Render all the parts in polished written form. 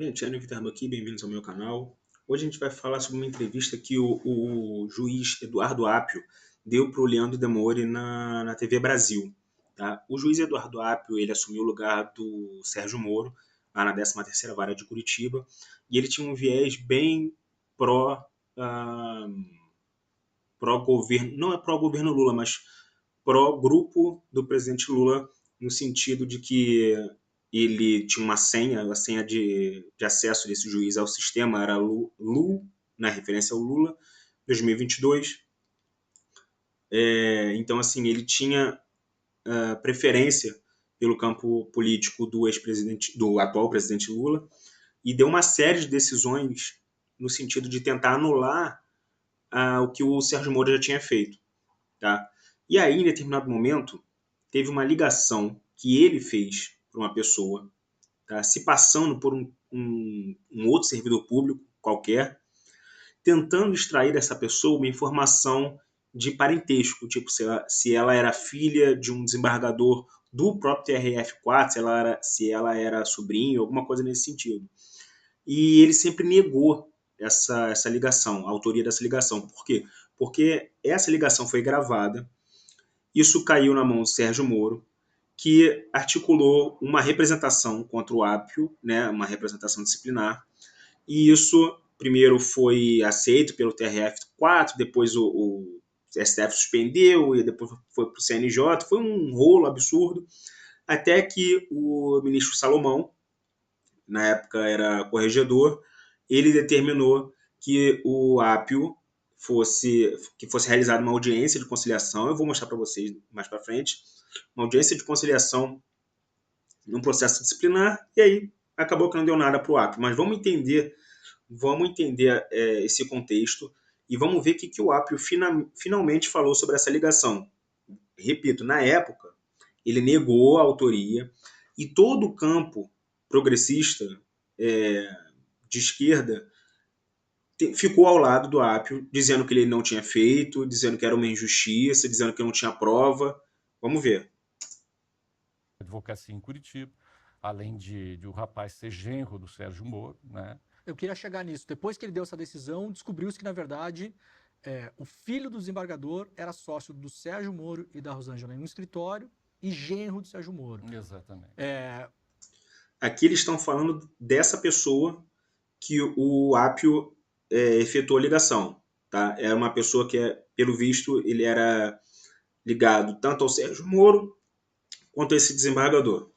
Gente, Enio Viterbo aqui, bem-vindos ao meu canal. Hoje a gente vai falar sobre uma entrevista que o juiz Eduardo Apio deu para o Leandro Demore na TV Brasil. Tá? O juiz Eduardo Apio ele assumiu o lugar do Sérgio Moro, lá na 13ª Vara de Curitiba, e ele tinha um viés bem pró, ah, pró-governo, não é pró-governo Lula, mas pró-grupo do presidente Lula, no sentido de que ele tinha uma senha, a senha de acesso desse juiz ao sistema era Lu, na referência ao Lula, 2022. Então, assim, ele tinha preferência pelo campo político do ex-presidente, do atual presidente Lula, e deu uma série de decisões no sentido de tentar anular o que o Sérgio Moro já tinha feito. Tá? E aí, em determinado momento, teve uma ligação que ele fez para uma pessoa, tá? Se passando por um outro servidor público qualquer, tentando extrair dessa pessoa uma informação de parentesco, tipo se ela era filha de um desembargador do próprio TRF4, se ela era sobrinho, alguma coisa nesse sentido. E ele sempre negou essa ligação, a autoria dessa ligação. Por quê? Porque essa ligação foi gravada, isso caiu na mão do Sérgio Moro, que articulou uma representação contra o Apio, né, uma representação disciplinar, e isso primeiro foi aceito pelo TRF4, depois o STF suspendeu, e depois foi para o CNJ, foi um rolo absurdo, até que o ministro Salomão, na época era corregedor, ele determinou que o Apio fosse realizada uma audiência de conciliação, eu vou mostrar para vocês mais para frente, uma audiência de conciliação num processo disciplinar, e aí acabou que não deu nada para o Apio. Mas vamos entender esse contexto e vamos ver o que o Apio finalmente falou sobre essa ligação. Repito, na época, ele negou a autoria e todo o campo progressista de esquerda ficou ao lado do Apio, dizendo que ele não tinha feito, dizendo que era uma injustiça, dizendo que não tinha prova. Vamos ver. Advocacia em Curitiba, além de o rapaz ser genro do Sérgio Moro, né? Eu queria chegar nisso. Depois que ele deu essa decisão, descobriu-se que, na verdade, o filho do desembargador era sócio do Sérgio Moro e da Rosângela em um escritório e genro do Sérgio Moro. Exatamente. Aqui eles estão falando dessa pessoa que o Apio efetuou a ligação. Tá? Era uma pessoa que, pelo visto, ele era ligado tanto ao Sérgio Moro quanto a esse desembargador.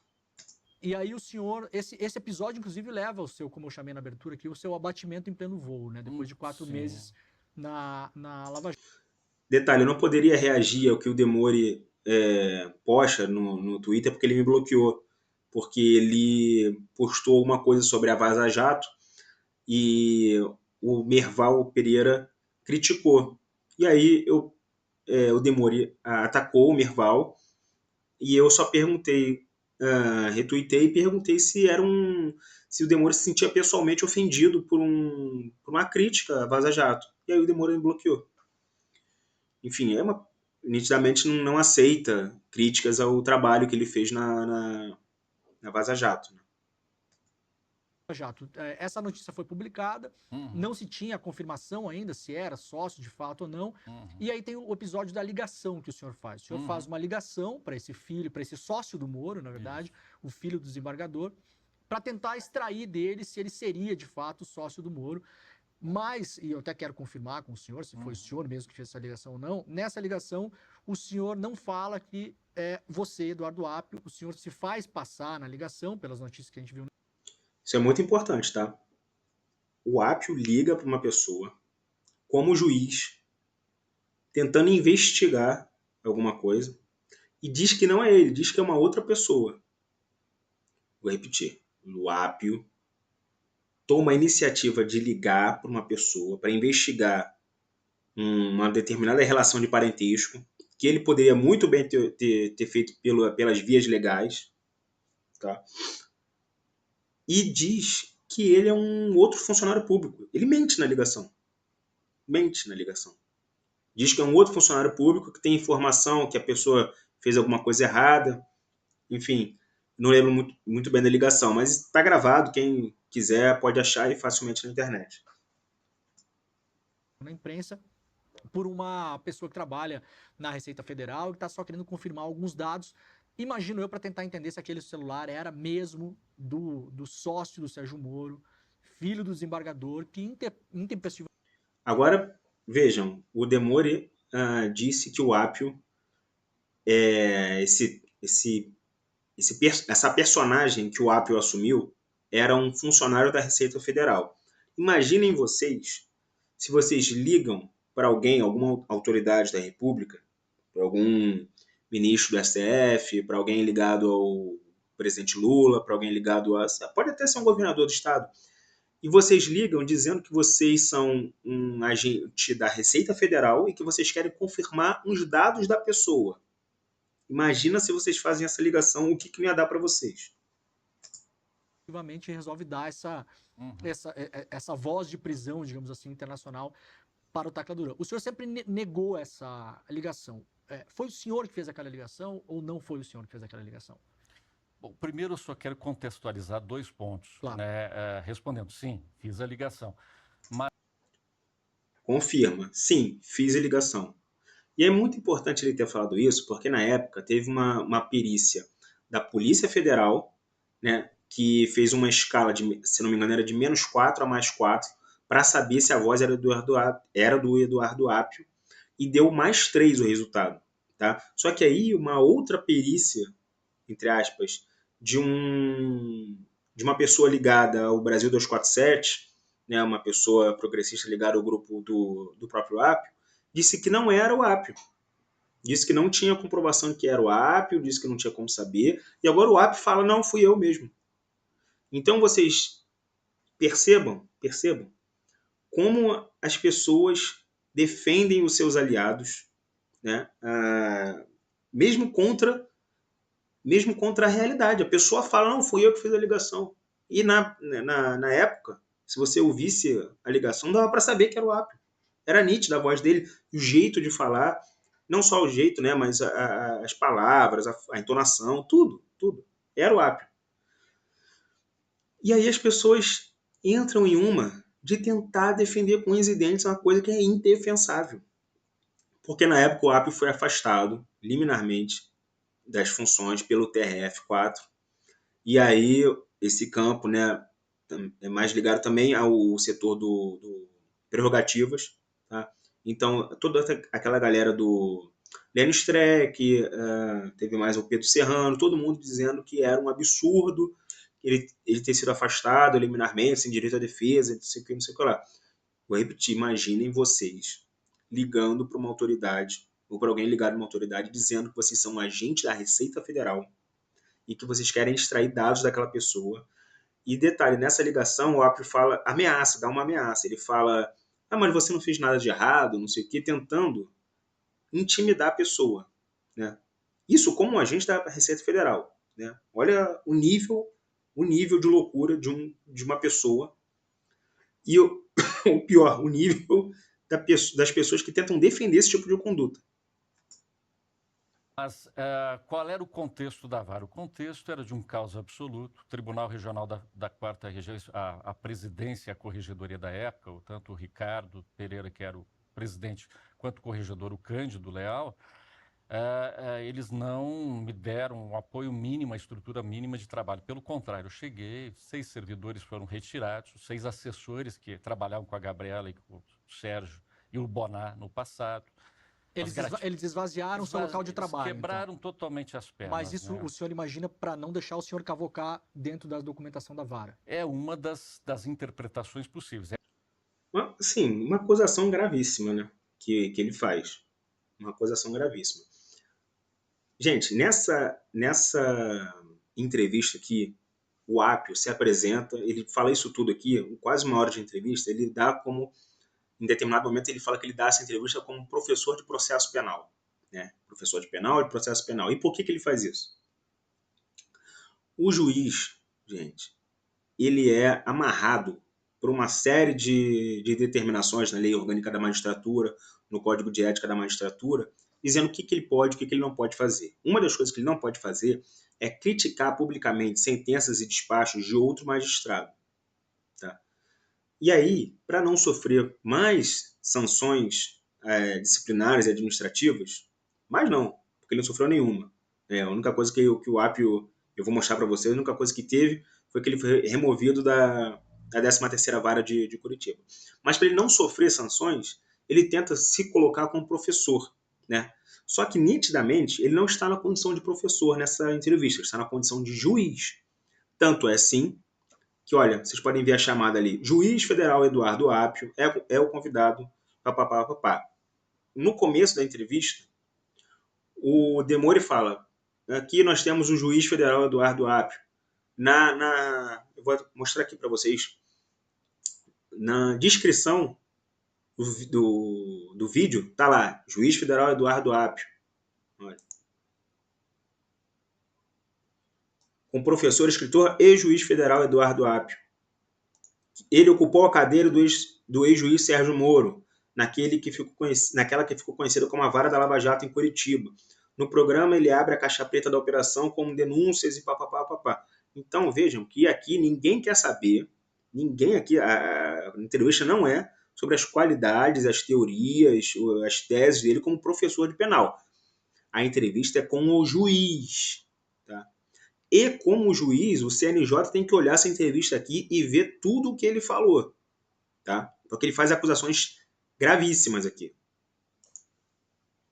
E aí o senhor, esse episódio, inclusive, leva o seu, como eu chamei na abertura aqui, o seu abatimento em pleno voo, né? Depois de 4 meses na Lava Jato. Detalhe, eu não poderia reagir ao que o Demore posta no Twitter porque ele me bloqueou. Porque ele postou uma coisa sobre a Vaza Jato e o Merval Pereira criticou. E aí o Demore atacou o Merval e eu só perguntei, retuitei e perguntei se o Demore se sentia pessoalmente ofendido por uma crítica à Vaza Jato. E aí o Demore me bloqueou. Enfim, nitidamente não aceita críticas ao trabalho que ele fez na Vaza Jato. Né? Jato. Essa notícia foi publicada, não se tinha confirmação ainda se era sócio de fato ou não. E aí tem o episódio da ligação que o senhor faz. O senhor faz uma ligação para esse filho, para esse sócio do Moro, na verdade, o filho do desembargador, para tentar extrair dele se ele seria de fato sócio do Moro. Mas, e eu até quero confirmar com o senhor, se foi o senhor mesmo que fez essa ligação ou não, nessa ligação o senhor não fala que é você, Eduardo Apio, o senhor se faz passar na ligação, pelas notícias que a gente viu. Isso é muito importante, tá? O Apio liga para uma pessoa como juiz, tentando investigar alguma coisa, e diz que não é ele, diz que é uma outra pessoa. Vou repetir. O Apio toma a iniciativa de ligar para uma pessoa para investigar uma determinada relação de parentesco, que ele poderia muito bem ter feito pelas vias legais, tá? E diz que ele é um outro funcionário público. Ele mente na ligação. Mente na ligação. Diz que é um outro funcionário público que tem informação que a pessoa fez alguma coisa errada. Enfim, Não lembro muito bem da ligação, mas está gravado, quem quiser pode achar ele facilmente na internet. Na imprensa, por uma pessoa que trabalha na Receita Federal e que está só querendo confirmar alguns dados, imagino eu, para tentar entender se aquele celular era mesmo do sócio do Sérgio Moro, filho do desembargador, que intempestivamente... Agora, vejam, o Demore disse que o Apio, essa personagem que o Apio assumiu, era um funcionário da Receita Federal. Imaginem vocês, se vocês ligam para alguém, alguma autoridade da República, para algum ministro do STF, para alguém ligado ao presidente Lula, para alguém ligado a... Pode até ser um governador do estado. E vocês ligam dizendo que vocês são um agente da Receita Federal e que vocês querem confirmar uns dados da pessoa. Imagina se vocês fazem essa ligação, o que não ia dar para vocês. resolve dar essa voz de prisão, digamos assim, internacional para o Tacla-Duran. O senhor sempre negou essa ligação. Foi o senhor que fez aquela ligação ou não foi o senhor que fez aquela ligação? Bom, primeiro eu só quero contextualizar 2 pontos. Claro. Né? Respondendo, sim, fiz a ligação. Confirma, sim, fiz a ligação. E é muito importante ele ter falado isso, porque na época teve uma perícia da Polícia Federal, né, que fez uma escala, se não me engano, era de -4 a +4, para saber se a voz era do Eduardo Apio, e deu +3 o resultado. Tá? Só que aí uma outra perícia, entre aspas, de uma pessoa ligada ao Brasil 247, né, uma pessoa progressista ligada ao grupo do próprio Apio, disse que não era o Apio. Disse que não tinha comprovação de que era o Apio, disse que não tinha como saber, e agora o Apio fala, não, fui eu mesmo. Então vocês percebam como as pessoas defendem os seus aliados, né, mesmo contra a realidade. A pessoa fala, não, fui eu que fiz a ligação. E na época, se você ouvisse a ligação, dava para saber que era o Apio. Era nítida a voz dele, o jeito de falar, não só o jeito, né, mas as palavras, a entonação, tudo. Era o Apio. E aí as pessoas entram em uma de tentar defender com unhas e dentes uma coisa que é indefensável. Porque na época o Apio foi afastado liminarmente das funções pelo TRF4. E aí esse campo, né, é mais ligado também ao setor do prerrogativas, tá? Então toda aquela galera do Lênin Streck, teve mais o Pedro Serrano, todo mundo dizendo que era um absurdo ele ter sido afastado liminarmente, sem direito à defesa, não sei o que lá. Vou repetir, imaginem vocês ligando para uma autoridade, ou para alguém ligado a uma autoridade, dizendo que vocês são um agente da Receita Federal e que vocês querem extrair dados daquela pessoa. E detalhe, nessa ligação o Apio fala, ameaça, dá uma ameaça. Ele fala, mas você não fez nada de errado, não sei o que, tentando intimidar a pessoa. Né? Isso como um agente da Receita Federal. Né? Olha o nível de loucura de uma pessoa. E o pior, o nível das pessoas que tentam defender esse tipo de conduta. Mas qual era o contexto da vara? O contexto era de um caos absoluto. O Tribunal Regional da 4ª Região, a presidência e a corregedoria da época, tanto o Ricardo Pereira, que era o presidente, quanto o corregedor, o Cândido Leal, eles não me deram um apoio mínimo, a estrutura mínima de trabalho. Pelo contrário, eu cheguei, 6 servidores foram retirados, 6 assessores que trabalhavam com a Gabriela e com o Sérgio e o Bonar no passado. Eles esvaziaram o seu local de trabalho. Quebraram então totalmente as pernas. Mas isso, né, o senhor imagina para não deixar o senhor cavocar dentro da documentação da vara? É uma das interpretações possíveis. Sim, uma acusação gravíssima, né, que ele faz. Uma acusação gravíssima. Gente, nessa entrevista aqui, o Apio se apresenta, ele fala isso tudo aqui, quase uma hora de entrevista, ele dá como, em determinado momento, ele fala que ele dá essa entrevista como professor de processo penal. Né? Professor de penal e de processo penal. E por que ele faz isso? O juiz, gente, ele é amarrado por uma série de determinações na lei orgânica da magistratura, no código de ética da magistratura, dizendo o que ele pode, o que ele não pode fazer. Uma das coisas que ele não pode fazer é criticar publicamente sentenças e despachos de outro magistrado. Tá? E aí, para não sofrer mais sanções disciplinares e administrativas, mas não, porque ele não sofreu nenhuma. A única coisa que o Apio, eu vou mostrar para vocês, a única coisa que teve foi que ele foi removido da 13ª Vara de Curitiba. Mas para ele não sofrer sanções, ele tenta se colocar como professor, né? Só que, nitidamente, ele não está na condição de professor nessa entrevista, ele está na condição de juiz. Tanto é assim que, olha, vocês podem ver a chamada ali, juiz federal Eduardo Apio é o convidado, papapá. No começo da entrevista, o Demore fala, aqui nós temos o juiz federal Eduardo Apio. Eu vou mostrar aqui para vocês, na descrição do vídeo, tá lá, juiz federal Eduardo Apio. Olha. Com professor, escritor e juiz federal Eduardo Apio. Ele ocupou a cadeira do ex-juiz Sérgio Moro, naquela que ficou conhecida como a Vara da Lava Jato em Curitiba. No programa, ele abre a caixa preta da operação com denúncias e papapá. Então, vejam que aqui ninguém quer saber, ninguém aqui, a entrevista não é sobre as qualidades, as teorias, as teses dele como professor de penal. A entrevista é com o juiz, tá? E como juiz, o CNJ tem que olhar essa entrevista aqui e ver tudo o que ele falou, tá? Porque ele faz acusações gravíssimas aqui.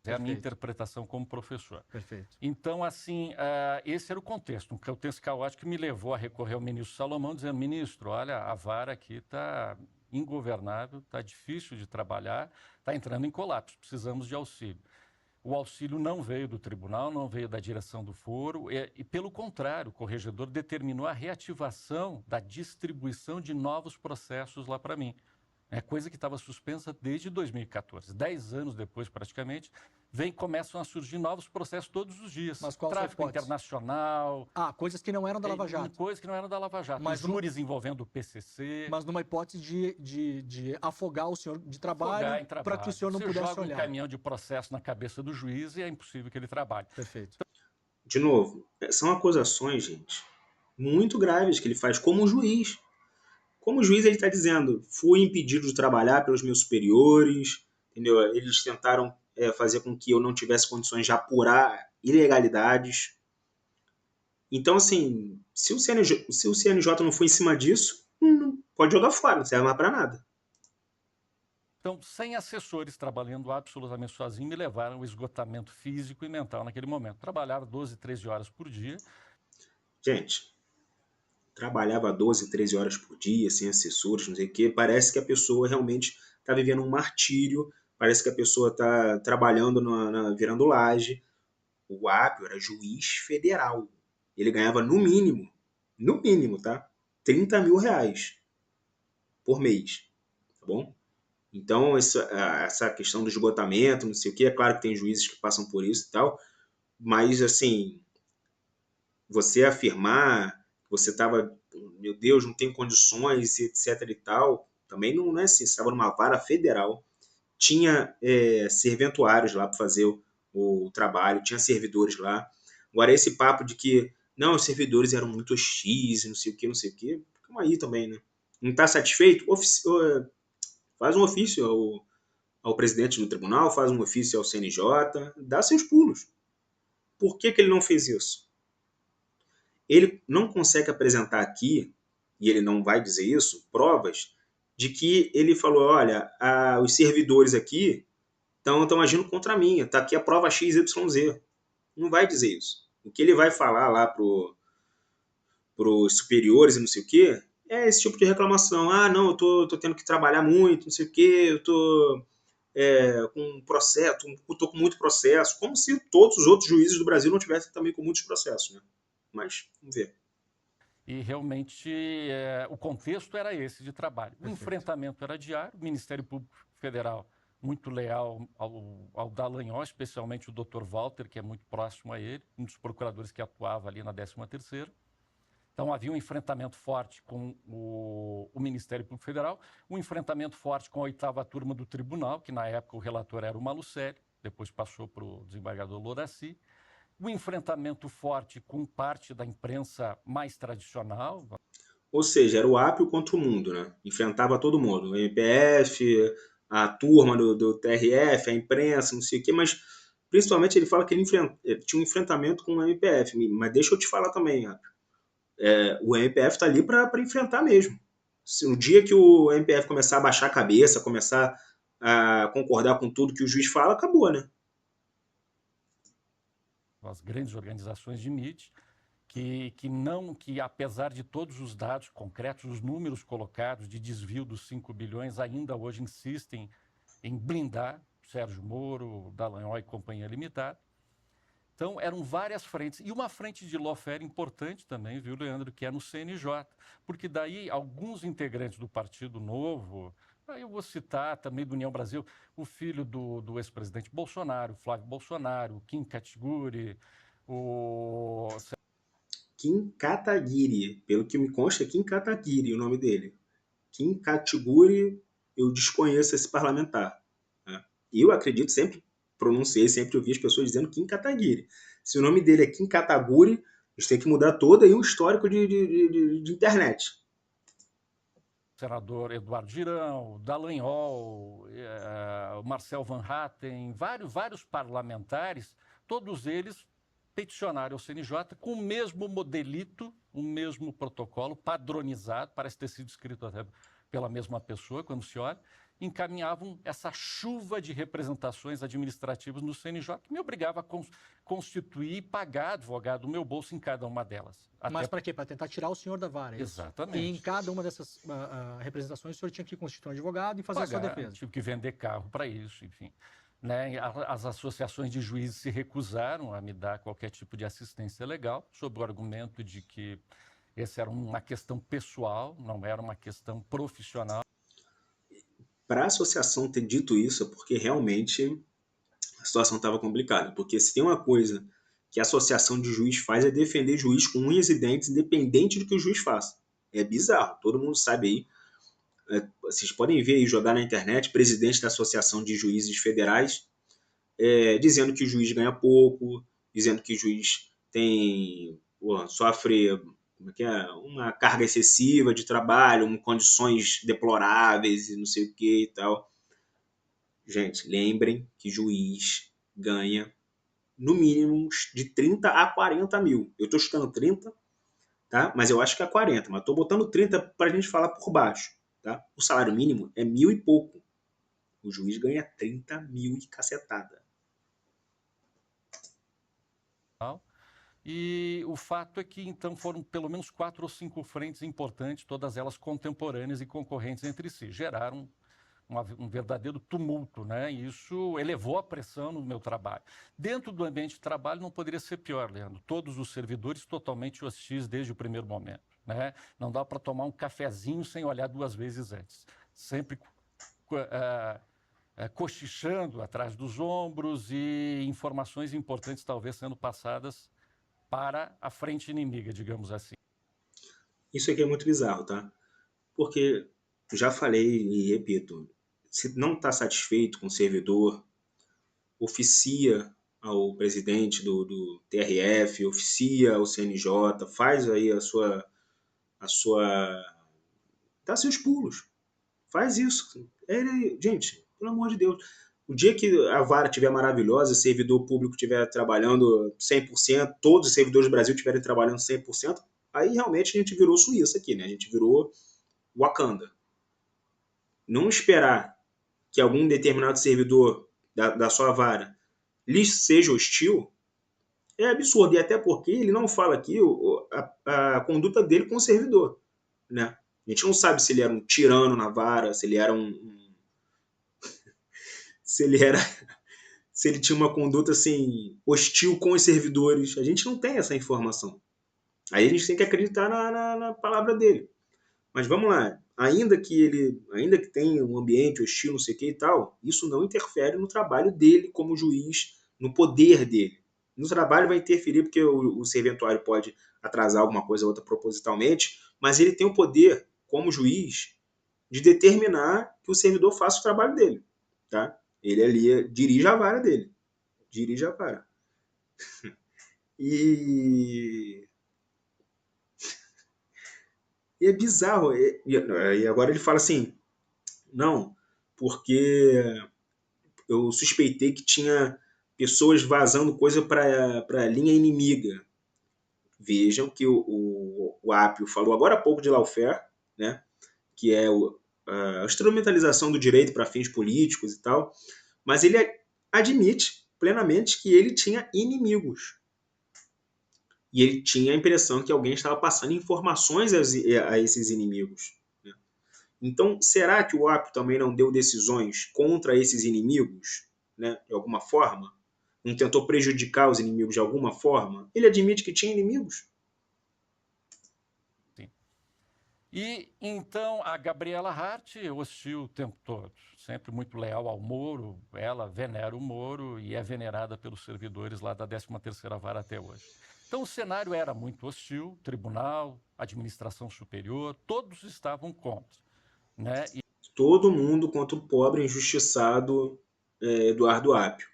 É a minha interpretação como professor. Perfeito. Então, assim, esse era o contexto. Um contexto caótico que me levou a recorrer ao ministro Salomão, dizendo, ministro, olha, a vara aqui está ingovernável, está difícil de trabalhar, está entrando em colapso, precisamos de auxílio. O auxílio não veio do tribunal, não veio da direção do foro, e pelo contrário, o corregedor determinou a reativação da distribuição de novos processos lá para mim. É coisa que estava suspensa desde 2014. 10 anos depois, praticamente, começam a surgir novos processos todos os dias. Mas qual Tráfico internacional. Coisas que não eram da Lava Jato. Coisas que não eram da Lava Jato. Mas júris envolvendo o PCC. Mas numa hipótese de afogar o senhor de trabalho para que o senhor não pudesse olhar. Você joga um caminhão de processo na cabeça do juiz e é impossível que ele trabalhe. Perfeito. De novo, são acusações, gente, muito graves que ele faz como juiz. Como juiz, ele está dizendo, fui impedido de trabalhar pelos meus superiores, entendeu? Eles tentaram fazer com que eu não tivesse condições de apurar ilegalidades. Então, assim, se o CNJ não for em cima disso, pode jogar fora, não serve mais para nada. Então, sem assessores, trabalhando absolutamente sozinho, me levaram ao esgotamento físico e mental naquele momento. Trabalhava 12, 13 horas por dia. Gente, trabalhava 12, 13 horas por dia, sem assessores, não sei o quê, parece que a pessoa realmente está vivendo um martírio, parece que a pessoa está trabalhando virando laje. O Apio era juiz federal. Ele ganhava no mínimo, tá? 30 mil reais por mês, tá bom? Então, essa questão do esgotamento, não sei o quê, é claro que tem juízes que passam por isso e tal, mas, assim, você afirmar você estava, meu Deus, não tem condições, etc e tal, também não é assim, você estava numa vara federal, tinha serventuários lá para fazer o trabalho, tinha servidores lá. Agora, esse papo de que, não, os servidores eram muito hostis, não sei o que, calma aí também, né? Não está satisfeito? Faz um ofício ao presidente do tribunal, faz um ofício ao CNJ, dá seus pulos. Por que ele não fez isso? Ele não consegue apresentar aqui, e ele não vai dizer isso, provas de que ele falou, olha, os servidores aqui estão agindo contra mim, está aqui a prova XYZ. Não vai dizer isso. O que ele vai falar lá para os superiores e não sei o quê, é esse tipo de reclamação. Ah, não, eu tô tendo que trabalhar muito, não sei o quê, eu tô com processo, tô com muito processo, como se todos os outros juízes do Brasil não tivessem também com muitos processos, né? Mas, vamos ver. E realmente o contexto era esse de trabalho. O enfrentamento era diário, o Ministério Público Federal muito leal ao Dallagnol, especialmente o Dr. Walter, que é muito próximo a ele, um dos procuradores que atuava ali na 13ª. Então havia um enfrentamento forte com o Ministério Público Federal, um enfrentamento forte com a 8ª turma do tribunal, que na época o relator era o Malucelli, depois passou para o desembargador Louraci. Um enfrentamento forte com parte da imprensa mais tradicional. Ou seja, era o Apio contra o mundo, né? Enfrentava todo mundo. O MPF, a turma do TRF, a imprensa, não sei o quê, mas principalmente ele fala que ele tinha um enfrentamento com o MPF. Mas deixa eu te falar também, Apio. O MPF está ali para enfrentar mesmo. Se no dia que o MPF começar a baixar a cabeça, começar a concordar com tudo que o juiz fala, acabou, né? As grandes organizações de MIT, que apesar de todos os dados concretos, os números colocados de desvio dos 5 bilhões, ainda hoje insistem em blindar Sérgio Moro, Dallagnol e Companhia Limitada. Então, eram várias frentes. E uma frente de lawfare importante também, viu, Leandro, que é no CNJ. Porque daí alguns integrantes do Partido Novo, aí eu vou citar também do União Brasil, o filho do ex-presidente Bolsonaro, Flávio Bolsonaro, Kim Kataguiri, o... Kim Kataguiri, pelo que me consta, é Kim Kataguiri o nome dele. Kim Kataguiri, eu desconheço esse parlamentar. Né? E eu acredito, sempre pronunciei, sempre ouvi as pessoas dizendo Kim Kataguiri. Se o nome dele é Kim Kataguiri, a gente tem que mudar todo aí um histórico de internet. Senador Eduardo Girão, Dallagnol, Marcel Van Hatten, vários parlamentares, todos eles peticionaram ao CNJ com o mesmo modelito, o mesmo protocolo padronizado, parece ter sido escrito até pela mesma pessoa, quando se olha, encaminhavam essa chuva de representações administrativas no CNJ, que me obrigava a constituir e pagar advogado do meu bolso em cada uma delas. Mas para quê? Para tentar tirar o senhor da vara. Exatamente. E em cada uma dessas representações, o senhor tinha que constituir um advogado e fazer a sua defesa. Tive que vender carro para isso, enfim. Né? As associações de juízes se recusaram a me dar qualquer tipo de assistência legal, sob o argumento de que essa era uma questão pessoal, não era uma questão profissional. Para a associação ter dito isso, é porque realmente a situação estava complicada. Porque se tem uma coisa que a associação de juiz faz é defender juiz com unhas e dentes, independente do que o juiz faça. É bizarro, todo mundo sabe aí. Vocês podem ver e jogar na internet, presidente da Associação de Juízes Federais, dizendo que o juiz ganha pouco, dizendo que o juiz sofre uma carga excessiva de trabalho, condições deploráveis e não sei o que e tal. Gente, lembrem que juiz ganha no mínimo de 30 a 40 mil. Eu estou chutando 30, tá? Mas eu acho que é 40, mas estou botando 30 para a gente falar por baixo. Tá? O salário mínimo é 1.000 e pouco. O juiz ganha 30 mil e cacetada. E o fato é que, então, foram pelo menos 4 ou 5 frentes importantes, todas elas contemporâneas e concorrentes entre si. Geraram um verdadeiro tumulto, né? E isso elevou a pressão no meu trabalho. Dentro do ambiente de trabalho não poderia ser pior, Leandro. Todos os servidores totalmente hostis desde o primeiro momento, né? Não dá para tomar um cafezinho sem olhar 2 vezes antes. Sempre cochichando atrás dos ombros e informações importantes talvez sendo passadas para a frente inimiga, digamos assim. Isso aqui é muito bizarro, tá? Porque, já falei e repito, se não está satisfeito com o servidor, oficia ao presidente do TRF, oficia ao CNJ, faz aí dá seus pulos. Faz isso. Gente, pelo amor de Deus. O dia que a vara estiver maravilhosa, o servidor público estiver trabalhando 100%, todos os servidores do Brasil estiverem trabalhando 100%, aí realmente a gente virou Suíça aqui, né? A gente virou Wakanda. Não esperar que algum determinado servidor da sua vara lhe seja hostil é absurdo. E até porque ele não fala aqui a conduta dele com o servidor, né? A gente não sabe se ele era um tirano na vara, se ele era se ele tinha uma conduta assim hostil com os servidores. A gente não tem essa informação. Aí a gente tem que acreditar na palavra dele. Mas vamos lá, ainda que tenha um ambiente hostil, não sei o que e tal, isso não interfere no trabalho dele como juiz, no poder dele. No trabalho vai interferir porque o serventuário pode atrasar alguma coisa ou outra propositalmente, mas ele tem o poder, como juiz, de determinar que o servidor faça o trabalho dele. Tá? Ele ali dirige a vara dele. dirige a vara. E é bizarro. E agora ele fala assim, não, porque eu suspeitei que tinha pessoas vazando coisa para a linha inimiga. Vejam que o Apio falou agora há pouco de lawfare, né, que é a instrumentalização do direito para fins políticos e tal, mas ele admite plenamente que ele tinha inimigos. E ele tinha a impressão que alguém estava passando informações a esses inimigos. Né? Então, será que o Apio também não deu decisões contra esses inimigos, né, de alguma forma? Não tentou prejudicar os inimigos de alguma forma? Ele admite que tinha inimigos. Sim. E então a Gabriela Hart hostil o tempo todo, sempre muito leal ao Moro, ela venera o Moro e é venerada pelos servidores lá da 13ª Vara até hoje. Então o cenário era muito hostil, tribunal, administração superior, todos estavam contra. Né? Todo mundo contra o pobre injustiçado Eduardo Apio.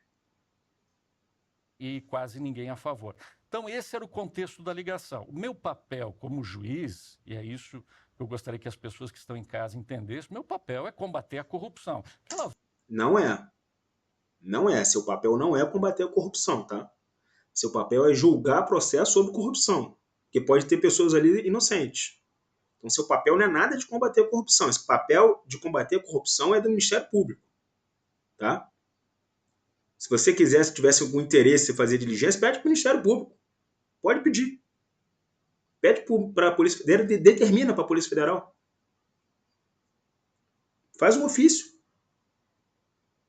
E quase ninguém a favor. Então esse era o contexto da ligação. O meu papel como juiz, e é isso que eu gostaria que as pessoas que estão em casa entendessem, meu papel é combater a corrupção. Não é. Não é. Seu papel não é combater a corrupção, tá? Seu papel é julgar processo sobre corrupção. Porque pode ter pessoas ali inocentes. Então, seu papel não é nada de combater a corrupção. Esse papel de combater a corrupção é do Ministério Público. Tá? Se você quisesse, tivesse algum interesse em fazer diligência, pede para o Ministério Público. Pode pedir. Pede para a Polícia Federal, determina para a Polícia Federal. Faz um ofício.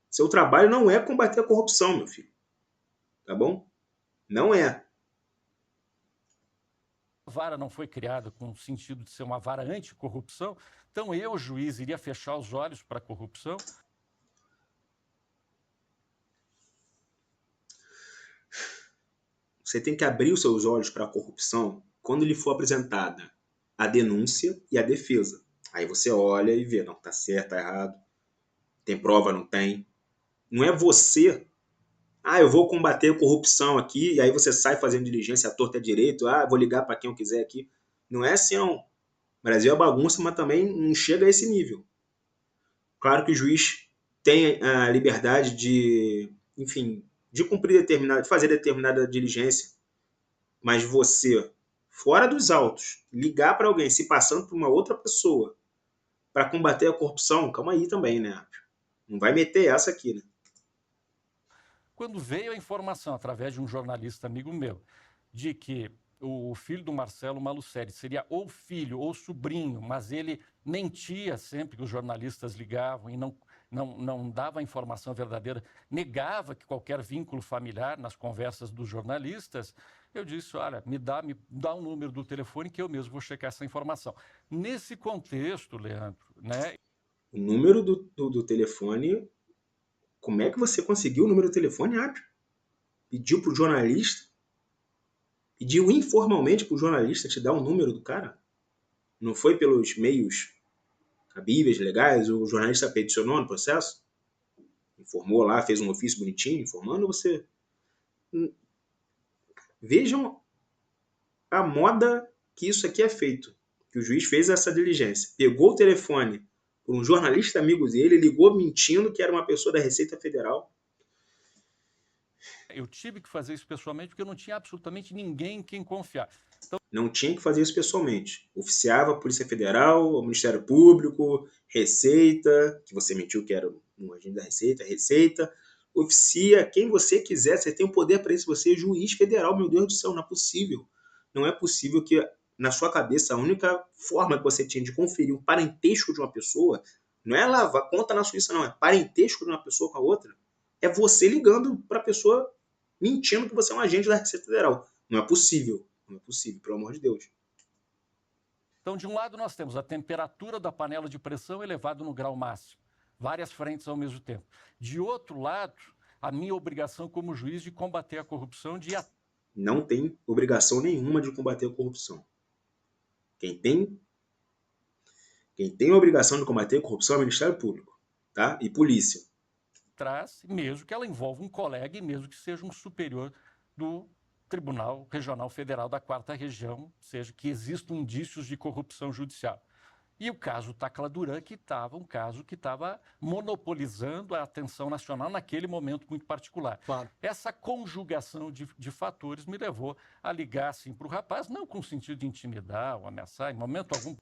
Seu trabalho não é combater a corrupção, meu filho. Tá bom? Não é. A vara não foi criada com o sentido de ser uma vara anticorrupção, então eu, juiz, iria fechar os olhos para a corrupção? Você tem que abrir os seus olhos para a corrupção quando lhe for apresentada a denúncia e a defesa. Aí você olha e vê, não, tá certo, tá errado. Tem prova, não tem. Não é você, eu vou combater a corrupção aqui, e aí você sai fazendo diligência à torta e à direito, vou ligar para quem eu quiser aqui. Não é assim, não. O Brasil é bagunça, mas também não chega a esse nível. Claro que o juiz tem a liberdade de, enfim, de de fazer determinada diligência, mas você, fora dos autos, ligar para alguém se passando por uma outra pessoa para combater a corrupção, calma aí também, né? Não vai meter essa aqui, né? Quando veio a informação, através de um jornalista amigo meu, de que o filho do Marcelo Malucelli seria ou filho ou sobrinho, mas ele mentia sempre que os jornalistas ligavam e não dava a informação verdadeira, negava que qualquer vínculo familiar nas conversas dos jornalistas, eu disse, olha, me dá um número do telefone que eu mesmo vou checar essa informação. Nesse contexto, Leandro, né? O número do telefone, como é que você conseguiu o número do telefone, Apio? Pediu pro jornalista? Pediu informalmente pro jornalista te dar o número do cara? Não foi pelos meios cabíveis, legais, o jornalista peticionou no processo? Informou lá, fez um ofício bonitinho, informando você. Vejam a moda que isso aqui é feito. Que o juiz fez essa diligência. Pegou o telefone por um jornalista amigo dele, ligou mentindo que era uma pessoa da Receita Federal. Eu tive que fazer isso pessoalmente porque eu não tinha absolutamente ninguém em quem confiar. Então, não tinha que fazer isso pessoalmente. Oficiava a Polícia Federal, o Ministério Público, Receita, que você mentiu que era um agente da Receita. Oficia quem você quiser, você tem o poder para isso, você é juiz federal, meu Deus do céu, não é possível. Não é possível que, na sua cabeça, a única forma que você tinha de conferir um parentesco de uma pessoa, não é lavar conta na Suíça, não, é parentesco de uma pessoa com a outra, é você ligando para a pessoa mentindo que você é um agente da Receita Federal. Não é possível. Não é possível, pelo amor de Deus. Então, de um lado, nós temos a temperatura da panela de pressão elevada no grau máximo, várias frentes ao mesmo tempo. De outro lado, a minha obrigação como juiz de combater a corrupção, Não tem obrigação nenhuma de combater a corrupção. Quem tem a obrigação de combater a corrupção é o Ministério Público, tá? E polícia. traz, mesmo que ela envolva um colega e mesmo que seja um superior do Tribunal Regional Federal da 4ª Região, seja que existam indícios de corrupção judicial. E o caso Tacla Duran, que estava um caso que estava monopolizando a atenção nacional naquele momento muito particular. Claro. Essa conjugação de fatores me levou a ligar assim, para o rapaz, não com o sentido de intimidar ou ameaçar, em momento algum.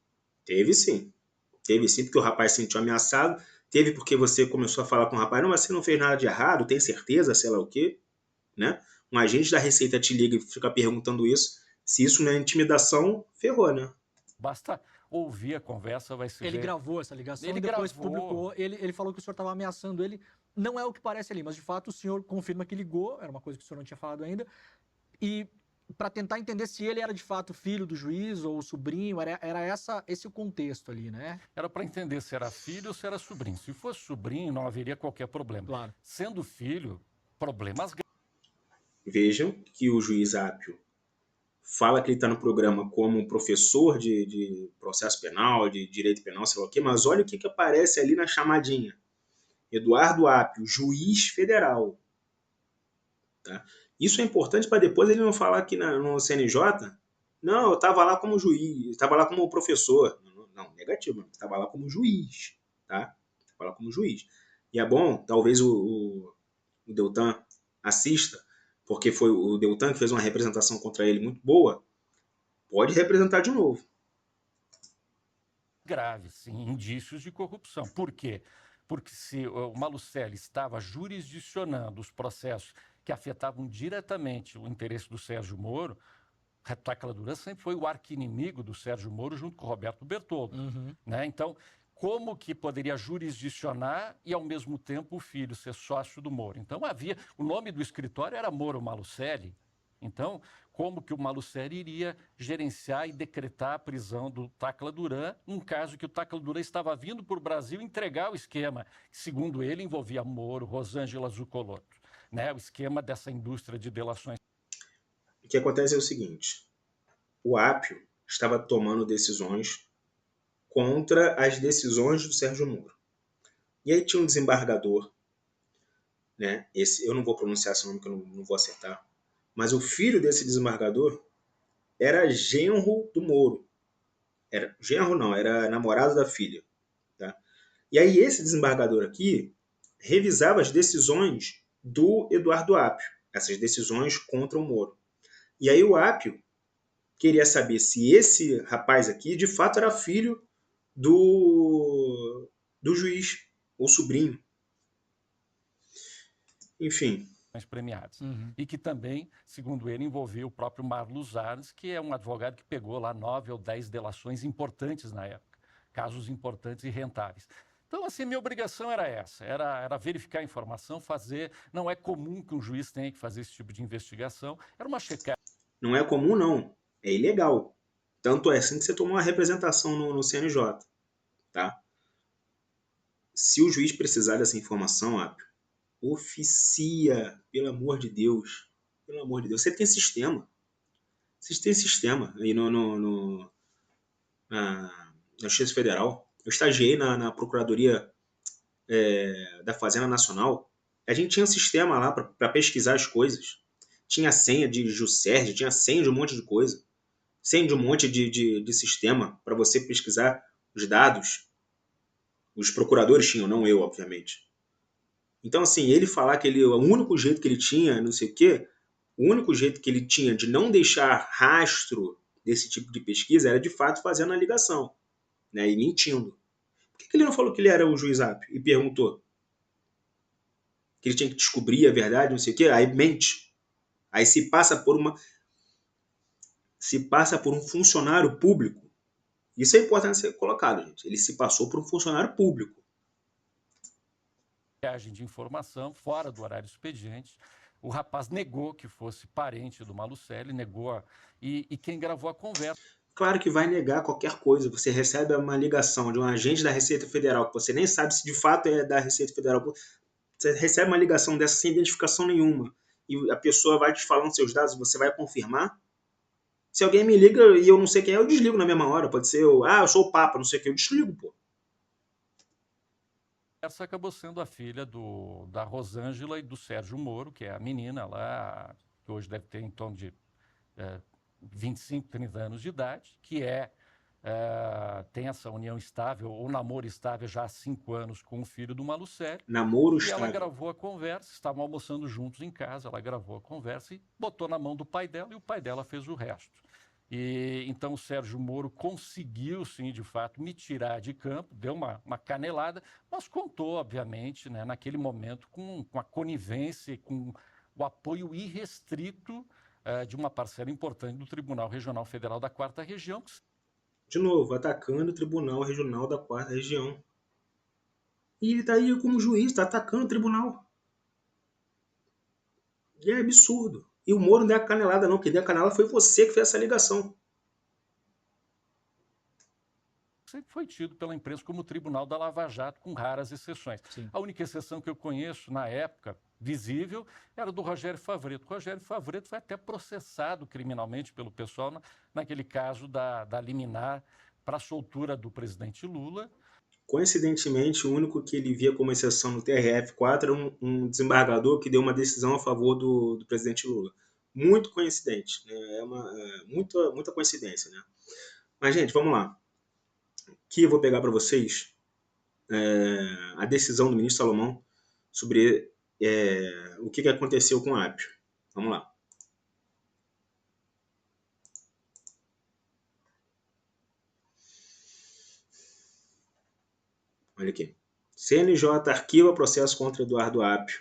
Teve sim, porque o rapaz se sentiu ameaçado, teve porque você começou a falar com o rapaz, não, mas você não fez nada de errado, tem certeza, sei lá o quê, né? Um agente da Receita te liga e fica perguntando isso, se isso não é intimidação, ferrou, né? Basta ouvir a conversa, vai se ver. Ele gravou essa ligação Ele e depois gravou. publicou. Ele falou que o senhor estava ameaçando ele. Não é o que parece ali, mas de fato o senhor confirma que ligou, era uma coisa que o senhor não tinha falado ainda, e para tentar entender se ele era de fato filho do juiz ou sobrinho, era esse o contexto ali, né? Era para entender se era filho ou se era sobrinho. Se fosse sobrinho, não haveria qualquer problema. Claro. Sendo filho, problemas graves. Vejam que o juiz Apio fala que ele está no programa como professor de processo penal, de direito penal, sei lá o quê, mas olha o que aparece ali na chamadinha. Eduardo Apio, juiz federal. Tá? Isso é importante para depois ele não falar aqui no CNJ, não, eu estava lá como juiz, estava lá como professor. Não, negativo, estava lá como juiz. Tá? Estava lá como juiz. E é bom, talvez o Deltan assista, porque foi o Deltan que fez uma representação contra ele muito boa, pode representar de novo. Grave, sim, indícios de corrupção. Por quê? Porque se o Malucelli estava jurisdicionando os processos que afetavam diretamente o interesse do Sérgio Moro, Tacla Duran sempre foi o arqui-inimigo do Sérgio Moro junto com o Roberto Bertoldo. Né? Então, como que poderia jurisdicionar e, ao mesmo tempo, o filho ser sócio do Moro? Então, o nome do escritório era Moro Malucelli. Então, como que o Malucelli iria gerenciar e decretar a prisão do Tacla Duran, num caso que o Tacla Duran estava vindo para o Brasil entregar o esquema, que, segundo ele, envolvia Moro, Rosângela Zuccolotto, né? O esquema dessa indústria de delações. O que acontece é o seguinte, o Apio estava tomando decisões contra as decisões do Sérgio Moro. E aí tinha um desembargador, né? Eu não vou pronunciar esse nome que eu não vou acertar, mas o filho desse desembargador era genro do Moro. Era namorado da filha. Tá? E aí esse desembargador aqui revisava as decisões do Eduardo Apio, essas decisões contra o Moro. E aí o Apio queria saber se esse rapaz aqui de fato era filho do juiz, ou sobrinho. Enfim. Premiadas. E que também, segundo ele, envolveu o próprio Marlos Arnes, que é um advogado que pegou lá 9 ou 10 delações importantes na época, casos importantes e rentáveis. Então, assim, minha obrigação era essa, era verificar a informação, fazer. Não é comum que um juiz tenha que fazer esse tipo de investigação, era uma checagem. Não é comum, não. É ilegal. Tanto é assim que você tomou uma representação no CNJ. Tá? Se o juiz precisar dessa informação, Apio, oficia, pelo amor de Deus. Pelo amor de Deus. Você tem sistema. Vocês têm sistema aí na Justiça Federal. Eu estagiei na Procuradoria da Fazenda Nacional. A gente tinha um sistema lá para pesquisar as coisas. Tinha senha de Juscerge, tinha senha de um monte de coisa. Senha de um monte de sistema para você pesquisar os dados. Os procuradores tinham, não eu, obviamente. Então, assim, ele falar que o único jeito que ele tinha, não sei o quê, o único jeito que ele tinha de não deixar rastro desse tipo de pesquisa era, de fato, fazendo a ligação, né, e mentindo. Por que ele não falou que ele era o juiz Apio e perguntou? Que ele tinha que descobrir a verdade, não sei o quê, aí mente. Aí se passa por um funcionário público. Isso é importante ser colocado, gente. Ele se passou por um funcionário público. De informação fora do horário expediente. O rapaz negou que fosse parente do Malucelli, negou, e quem gravou a conversa. Claro que vai negar qualquer coisa. Você recebe uma ligação de um agente da Receita Federal, que você nem sabe se de fato é da Receita Federal. Você recebe uma ligação dessa sem identificação nenhuma, e a pessoa vai te falando seus dados, você vai confirmar? Se alguém me liga e eu não sei quem é, eu desligo na mesma hora. Pode ser eu sou o Papa, não sei o que, eu desligo, pô. essa acabou sendo a filha da Rosângela e do Sérgio Moro, que é a menina lá, que hoje deve ter em torno de 25, 30 anos de idade, que tem essa união estável, ou namoro estável já há 5 anos com o filho do Malucelli. Namoro E ela estável. gravou a conversa, estavam almoçando juntos em casa, ela gravou a conversa e botou na mão do pai dela, e o pai dela fez o resto. E então o Sérgio Moro conseguiu, sim, de fato, me tirar de campo, deu uma canelada, mas contou, obviamente, né, naquele momento, com a conivência, com o apoio irrestrito de uma parcela importante do Tribunal Regional Federal da 4ª Região. De novo, atacando o Tribunal Regional da 4ª Região. E ele está aí como juiz, está atacando o tribunal. E é absurdo. E o Moro não deu a canelada não, quem deu a canelada foi você que fez essa ligação. Sempre foi tido pela imprensa como o Tribunal da Lava Jato, com raras exceções. Sim. A única exceção que eu conheço, na época, visível, era do Rogério Favretto. O Rogério Favretto foi até processado criminalmente pelo pessoal naquele caso da liminar para a soltura do presidente Lula. Coincidentemente, o único que ele via como exceção no TRF4 era um desembargador que deu uma decisão a favor do presidente Lula. Muito coincidente, né? Muita coincidência, né? Mas, gente, vamos lá. Aqui eu vou pegar para vocês a decisão do ministro Salomão sobre o que aconteceu com o Apio. Vamos lá. Olha aqui. CNJ arquiva processo contra Eduardo Apio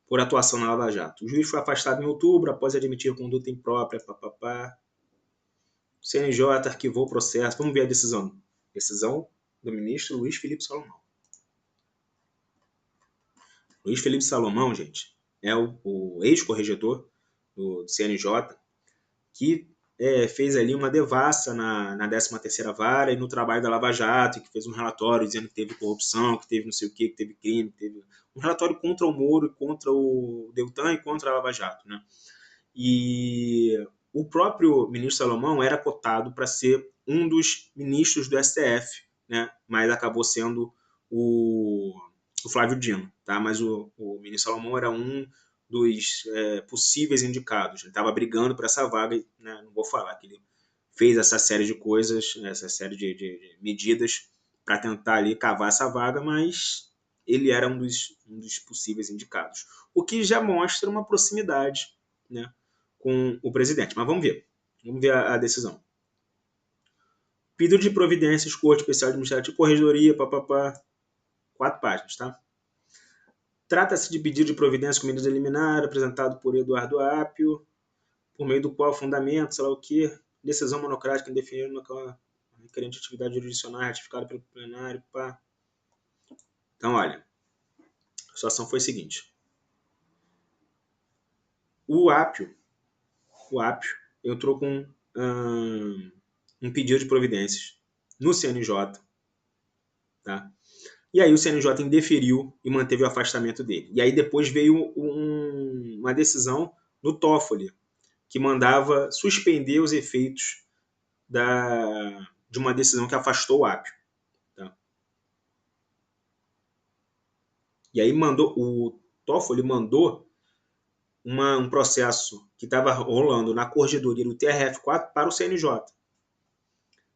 por atuação na Lava Jato. O juiz foi afastado em outubro após admitir conduta imprópria. O CNJ arquivou o processo. Vamos ver a decisão. Decisão do ministro Luiz Felipe Salomão. Luiz Felipe Salomão, gente, é o ex-corregedor do CNJ que fez ali uma devassa na 13ª Vara e no trabalho da Lava Jato, que fez um relatório dizendo que teve corrupção, que teve não sei o que teve crime, que teve um relatório contra o Moro, contra o Deltan e contra a Lava Jato, né? E o próprio ministro Salomão era cotado para ser um dos ministros do STF, né? Mas acabou sendo o Flávio Dino, tá? Mas o ministro Salomão era um dos possíveis indicados. Ele estava brigando por essa vaga, né? Não vou falar que ele fez essa série de coisas, essa série de medidas para tentar ali cavar essa vaga, mas ele era um dos possíveis indicados. O que já mostra uma proximidade, né, com o presidente. Mas vamos ver a decisão. Pedido de providências, Corte Especial Administrativa, Corregedoria, 4 páginas, tá? Trata-se de pedido de providência com medida liminar, apresentado por Eduardo Apio, por meio do qual fundamento, sei lá o que, decisão monocrática indefinida no requerente de atividade jurisdicional ratificada pelo plenário, pá. Então, olha, a situação foi a seguinte. O Apio entrou com um pedido de providências no CNJ, tá? E aí o CNJ indeferiu e manteve o afastamento dele. E aí depois veio uma decisão no Toffoli, que mandava suspender os efeitos de uma decisão que afastou o Apio. Tá? E aí o Toffoli mandou um processo que estava rolando na corregedoria do TRF4 para o CNJ.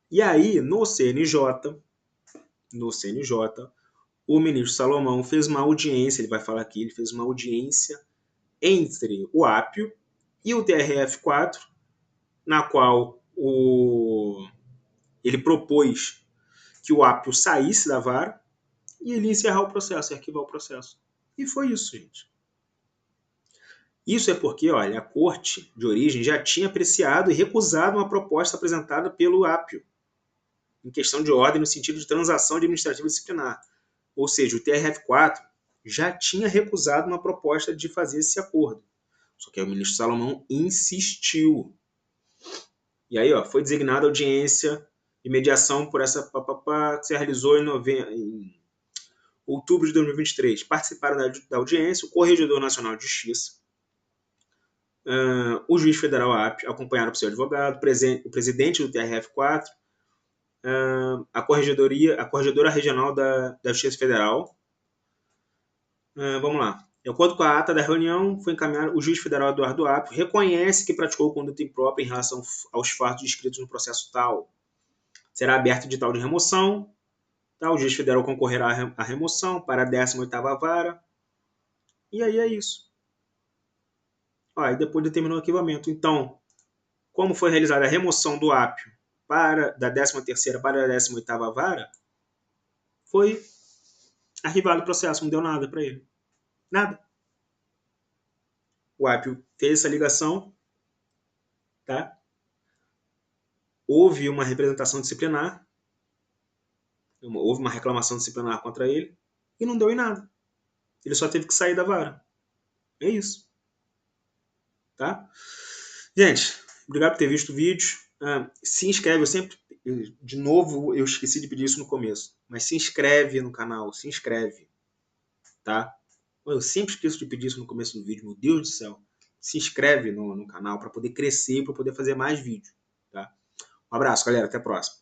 E aí, no CNJ, o ministro Salomão fez uma audiência, ele vai falar aqui, ele fez uma audiência entre o Apio e o TRF4, na qual ele propôs que o Apio saísse da vara e ele encerrar o processo, arquivar o processo. E foi isso, gente. Isso é porque, olha, a corte de origem já tinha apreciado e recusado uma proposta apresentada pelo Apio, em questão de ordem no sentido de transação administrativa disciplinar. Ou seja, o TRF4 já tinha recusado uma proposta de fazer esse acordo. Só que aí o ministro Salomão insistiu. E aí, foi designada audiência de mediação por essa que se realizou em outubro de 2023. Participaram da audiência o Corregedor Nacional de Justiça, o juiz federal Apio, acompanhado por seu advogado, o presidente do TRF4, a Corregedora Regional da Justiça Federal, Vamos lá. De acordo com a ata da reunião, foi encaminhado, o juiz federal Eduardo Apio reconhece que praticou conduta imprópria em relação aos fatos descritos no processo tal. Será aberto edital de remoção. Tá? O juiz federal concorrerá à remoção para a 18ª vara. E aí é isso. Ó, e depois determinou o arquivamento. Então, como foi realizada a remoção do Apio da 13ª para a 18ª vara, foi arquivado o processo, não deu nada para ele. Nada. O Apio fez essa ligação, tá? Houve uma representação disciplinar, houve uma reclamação disciplinar contra ele e não deu em nada. Ele só teve que sair da vara. É isso. Tá? Gente, obrigado por ter visto o vídeo. Se inscreve, de novo, eu esqueci de pedir isso no começo, mas se inscreve no canal, se inscreve, tá? Eu sempre esqueço de pedir isso no começo do vídeo, meu Deus do céu. Se inscreve no canal para poder crescer, para poder fazer mais vídeo, tá? Um abraço, galera, até a próxima.